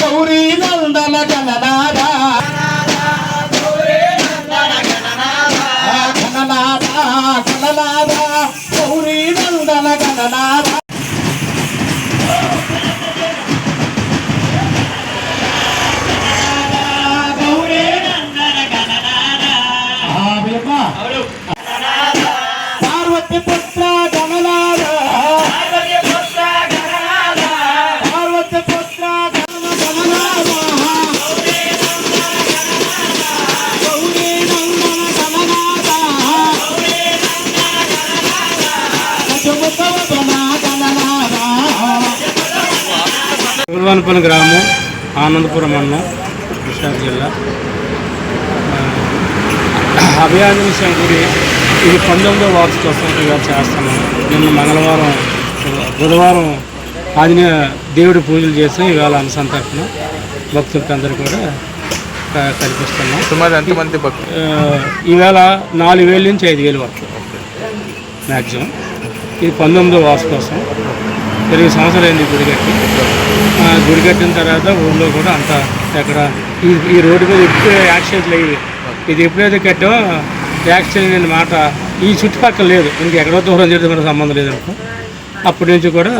గౌరీ నందన గణనాథ గణనాథ గణనాథ గౌరీ నందన గణనాథ గౌరీ నందన గణనాథ పార్వతి పుత్ర గణనాథ గురువానపల్లి గ్రామం, ఆనందపురం మండలం, విశాఖ జిల్లా. అభయాంజనేయ గుడి ఇది 19వ వార్షికోత్సవం ఇవాళ చేస్తున్నాం. నిన్న మంగళవారం, బుధవారం ఆంజనేయ దేవుడి పూజలు చేసి ఇవాళ అనుసంతర్పణ భక్తులకి అందరూ కూడా కల్పిస్తున్నాం. సుమారు ఎంతమంది భక్తులు? ఈవేళ 4000 నుంచి 5000 వరకు మ్యాక్సిమం. ఇది 19వ వార్షికోత్సవం. 20 సంవత్సరాలు అయింది గుడి కట్టి. గుడి కట్టిన తర్వాత ఊళ్ళో కూడా అంతా ఎక్కడ ఈ రోడ్డు మీద ఎప్పుడే యాక్సిడెంట్లు అయ్యి ఇది ఎప్పుడైతే కట్టామో యాక్సిడెంట్ అనే మాట ఈ చుట్టుపక్కల లేదు. ఇంకెక్కడో దూరం చేయడం మనకు సంబంధం లేదనుకో. అప్పటి నుంచి కూడా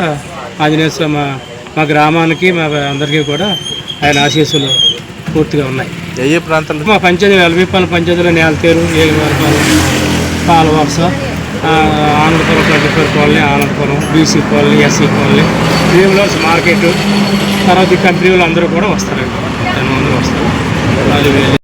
ఆంజనేయ స్వామి మా గ్రామానికి మా అందరికీ కూడా ఆయన ఆశీస్సులు పూర్తిగా ఉన్నాయి. ఏ ప్రాంతాలు? మా పంచాయతీ ఎల్బీపాలెం పంచాయతీలో Nelateru, Egivaripalem, Palavalasa, Anandapuram 24 colony, Anandapuram, BC colony, SC colony, Vemulawada market, తర్వాత ఈ కంపెనీ వాళ్ళు అందరూ కూడా వస్తారండి. 10 మంది వస్తారు. 4000